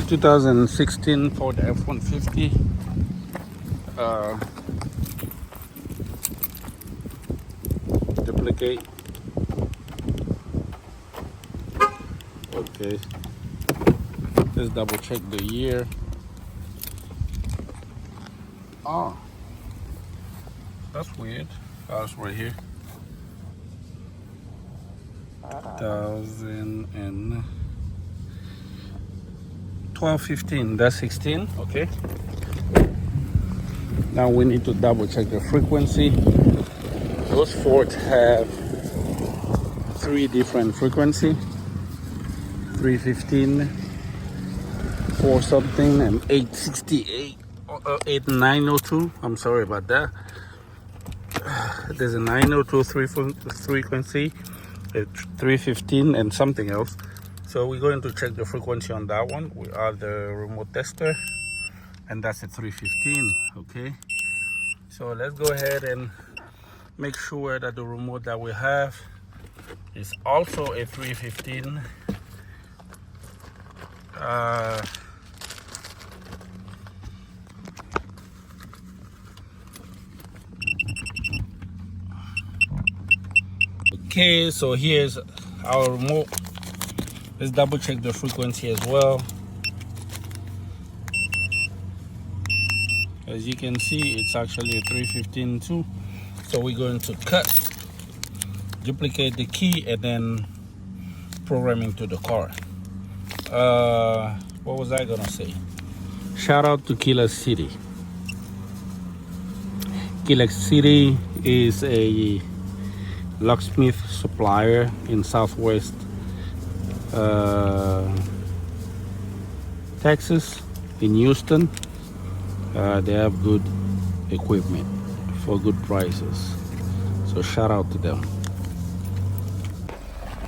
2016 Ford F-150. Duplicate. Okay. Let's double check the year. Oh, that's weird. That's right here. 2012, 15. That's 16. Okay. Now we need to double check the frequency. Those Fords have 3 different frequency: 315, 4 something, and 868, 8902. I'm sorry about that. There's a 902 frequency, a 315, and something else. So we're going to check the frequency on that one. We are the remote tester, and that's a 315. Okay. So let's go ahead and make sure that the remote that we have is also a 315. Okay, so here's our remote. Let's double check the frequency as well. As you can see, it's actually a 315 too. So we're going to cut, duplicate the key, and then program into the car. What was I gonna say? Shout out to Killer City. Killer City is a locksmith supplier in Southwest Texas, in Houston. They have good equipment for good prices, so shout out to them.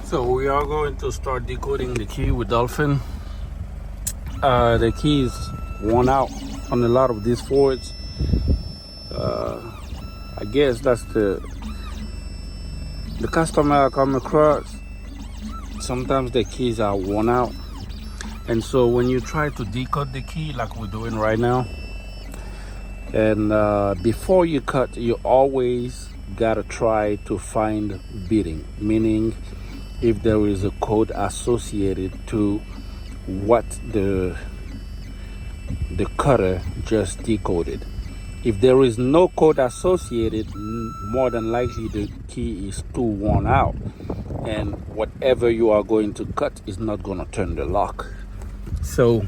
So we are going to start decoding the key with Dolphin. The key is worn out on a lot of these Fords. I guess that's the customer I come across. Sometimes the keys are worn out, and so when you try to decode the key like we're doing right now, and before you cut, you always gotta try to find bitting, meaning if there is a code associated to what the cutter just decoded. If there is no code associated, more than likely the key is too worn out, and whatever you are going to cut is not going to turn the lock. So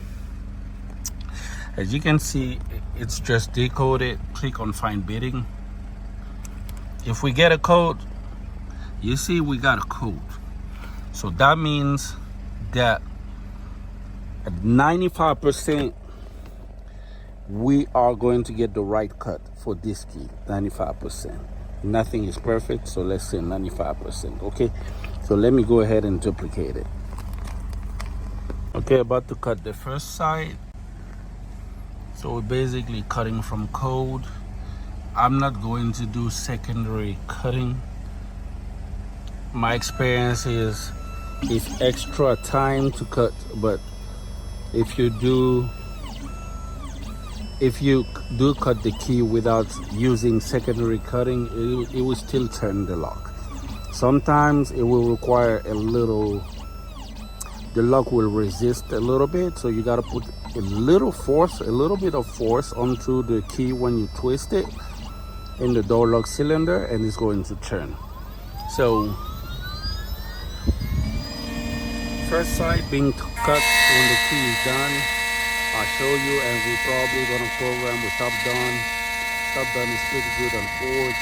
as you can see, it's just decoded. Click on find bitting. If we get a code, you see we got a code. So that means that at 95% we are going to get the right cut for this key. 95%. Nothing is perfect, so let's say 95%. Okay, so let me go ahead and duplicate it. Okay, about to cut the first side. So we're basically cutting from code. I'm not going to do secondary cutting. My experience is it's extra time to cut, but if you do cut the key without using secondary cutting, it will still turn the lock. Sometimes it will require a little, the lock will resist a little bit, so you got to put a little bit of force onto the key when you twist it in the door lock cylinder, and it's going to turn. So first side being cut when the key is done, I'll show you, and we're probably gonna program with Top Done. Top Done is pretty good on Fords,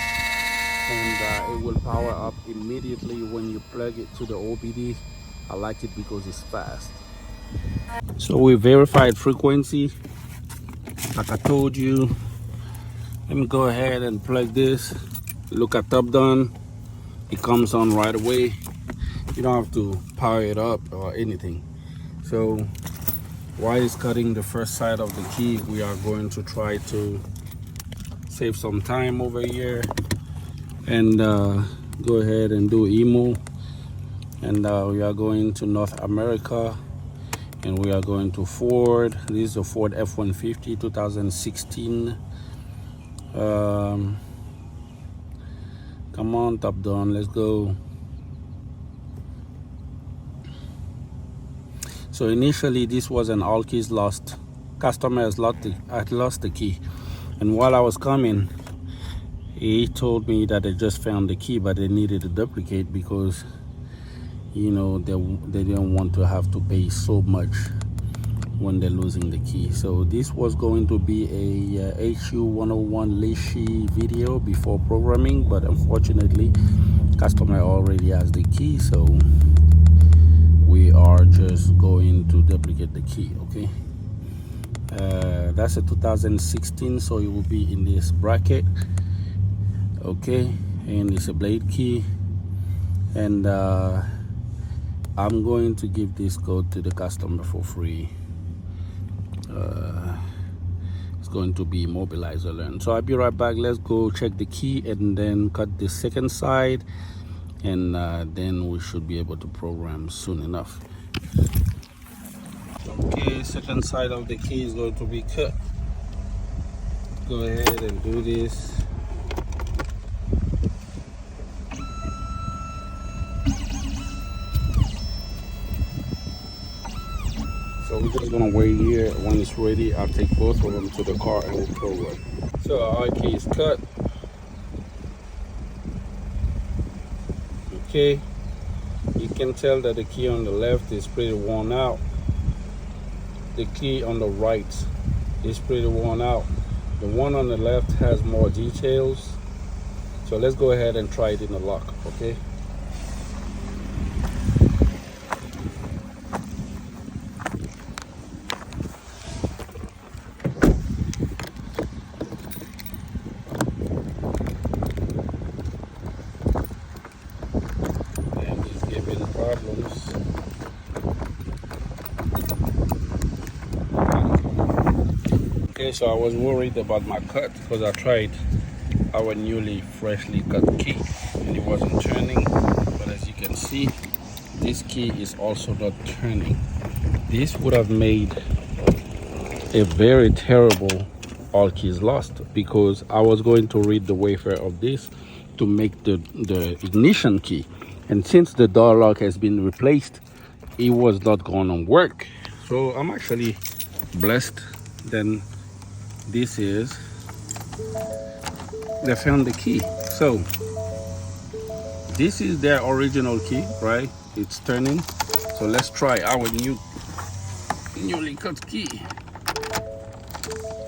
and it will power up immediately when you plug it to the OBD. I like it because it's fast. So we verified frequency, like I told you. Let me go ahead and plug this. Look at Top Done. It comes on right away. You don't have to power it up or anything. So while it's cutting the first side of the key, we are going to try to save some time over here and go ahead and do emo. And we are going to North America, and we are going to Ford. This is a Ford F-150 2016. Come on, top down, let's go. So initially this was an all keys lost. Customer had lost the key, and while I was coming, he told me that they just found the key, but they needed a duplicate because, you know, they didn't want to have to pay so much when they're losing the key. So this was going to be a HU 101 Leishi video before programming, but unfortunately customer already has the key, so we are just going to duplicate the key. Okay, that's a 2016, so it will be in this bracket. Okay, and it's a blade key, and I'm going to give this code to the customer for free. It's going to be Mobilizer Learn. So I'll be right back. Let's go check the key and then cut the second side, and then we should be able to program soon enough. Okay, second side of the key is going to be cut. Go ahead and do this. So we're just gonna wait here. When it's ready, I'll take both of them to the car and we'll program. So our key is cut. Okay, you can tell that the key on the left is pretty worn out. The key on the right is pretty worn out. The one on the left has more details. So let's go ahead and try it in the lock, okay? And it's giving problems. Okay, so I was worried about my cut because I tried our newly freshly cut key and it wasn't turning, but as you can see, this key is also not turning. This would have made a very terrible all keys lost, because I was going to read the wafer of this to make the ignition key, and since the door lock has been replaced, it was not going to work. So I'm actually blessed. Then this is, they found the key. So this is their original key, right? It's turning. So let's try our newly cut key.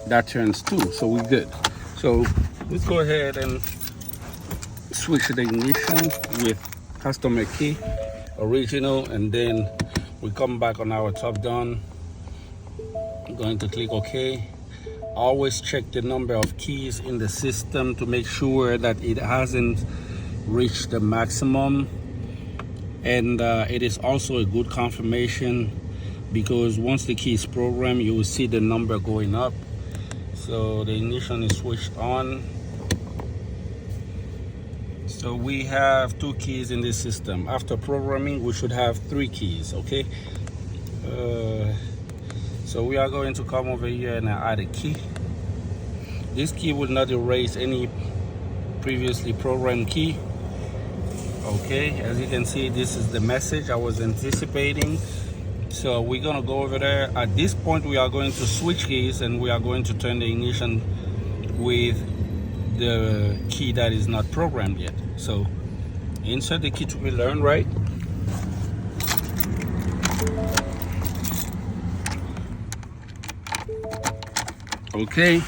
That turns too, so we're good. So let's go ahead and switch the ignition with customer key, original, and then we come back on our top down. I'm going to click OK. Always check the number of keys in the system to make sure that it hasn't reached the maximum, and it is also a good confirmation, because once the key is programmed, you will see the number going up. So the ignition is switched on. So we have 2 keys in this system. After programming, we should have 3 keys. Okay, so we are going to come over here and add a key. This key will not erase any previously programmed key. Okay, as you can see, this is the message I was anticipating. So we're gonna go over there. At this point, we are going to switch keys and we are going to turn the ignition with the key that is not programmed yet. So insert the key to be learned, right? Okay,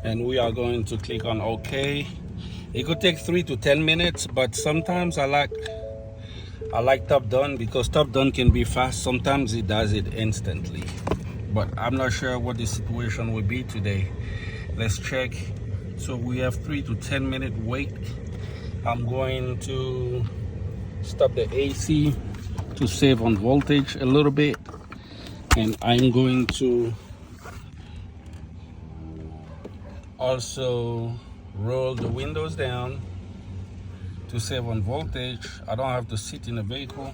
and we are going to click on OK. It could take 3 to 10 minutes, but sometimes I like top down, because top down can be fast. Sometimes it does it instantly, but I'm not sure what the situation will be today. Let's check. So we have 3 to 10 minute wait. I'm going to stop the AC to save on voltage a little bit, and I'm going to also roll the windows down to save on voltage. I don't have to sit in the vehicle.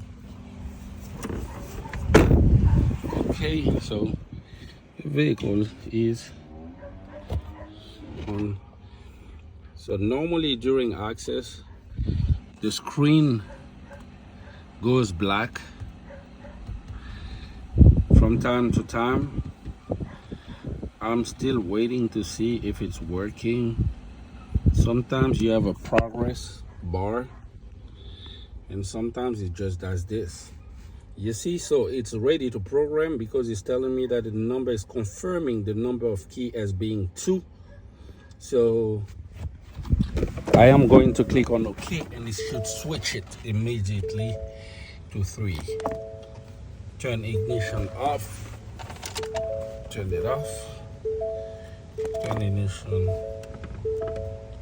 Okay, so the vehicle is on. So normally during access, the screen goes black. From time to time, I'm still waiting to see if it's working. Sometimes you have a progress bar, and sometimes it just does this. You see, so it's ready to program because it's telling me that the number is confirming the number of key as being 2. So I am going to click on OK, and it should switch it immediately to 3. Turn ignition off, turn it off, turn ignition.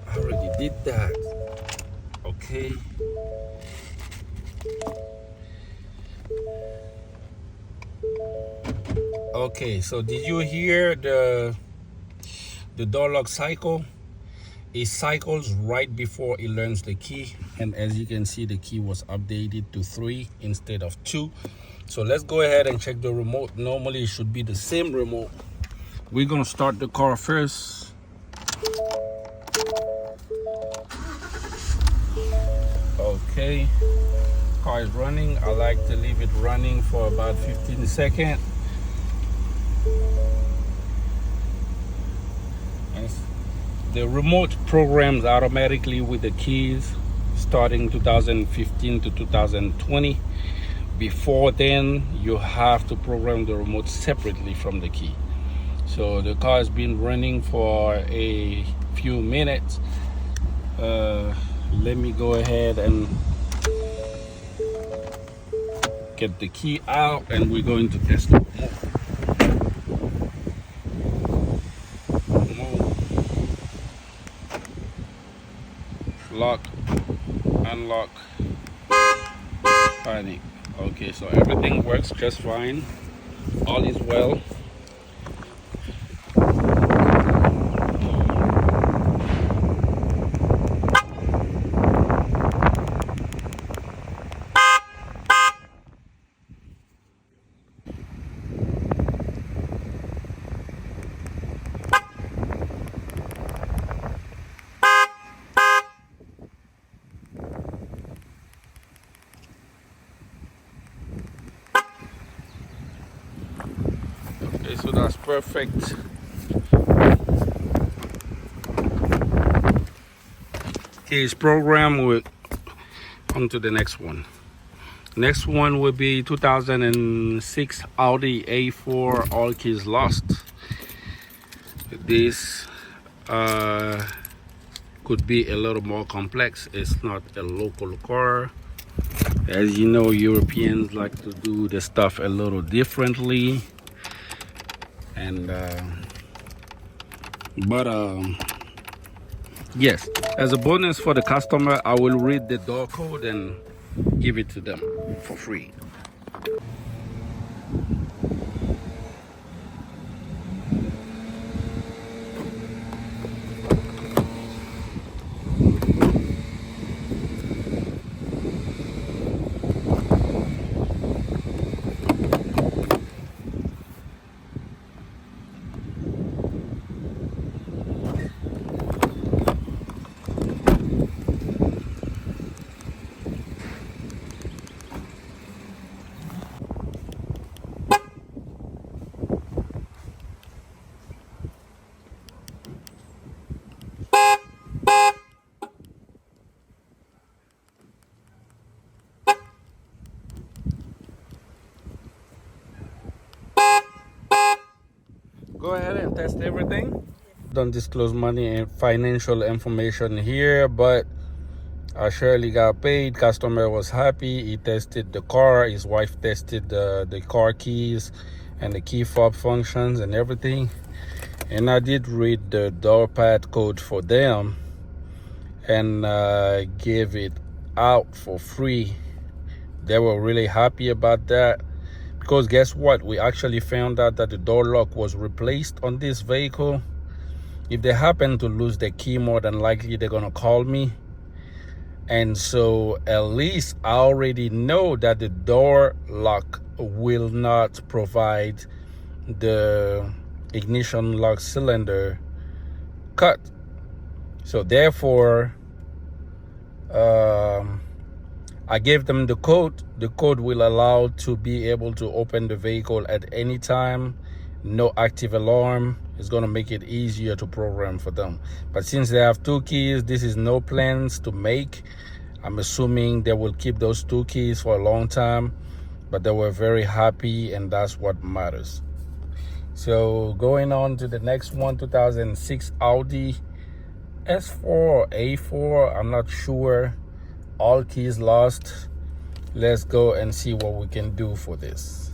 I already did that. Okay. Okay, so did you hear the door lock cycle? It cycles right before it learns the key, and as you can see, the key was updated to 3 instead of 2. So let's go ahead and check the remote. Normally it should be the same remote. We're gonna start the car first. Okay, car is running. I like to leave it running for about 15 seconds. And the remote programs automatically with the keys starting 2015 to 2020. Before then, you have to program the remote separately from the key. So the car has been running for a few minutes. Let me go ahead and get the key out, and we're going to test it. Lock, unlock, panic. Okay, so everything works just fine. All is well. Okay, so that's perfect. Okay, it's programmed. With on to the next one. Next one will be 2006 Audi A4, all keys lost. This could be a little more complex. It's not a local car. As you know, Europeans like to do the stuff a little differently. And yes, as a bonus for the customer, I will read the door code and give it to them for free. Go ahead and test everything. Don't disclose money and financial information here, but I surely got paid. Customer was happy. He tested the car. His wife tested the car keys and the key fob functions and everything. And I did read the door pad code for them and gave it out for free. They were really happy about that. Because guess what? We actually found out that the door lock was replaced on this vehicle. If they happen to lose the key, more than likely they're gonna call me And so at least I already know that the door lock will not provide the ignition lock cylinder cut. So therefore, I gave them the code. The code will allow to be able to open the vehicle at any time. No active alarm. It's going to make it easier to program for them. But since they have 2 keys, this is no plans to make. I'm assuming they will keep those 2 keys for a long time, but they were very happy, and that's what matters. So going on to the next one, 2006 Audi S4 or A4, I'm not sure. All keys lost. Let's go and see what we can do for this.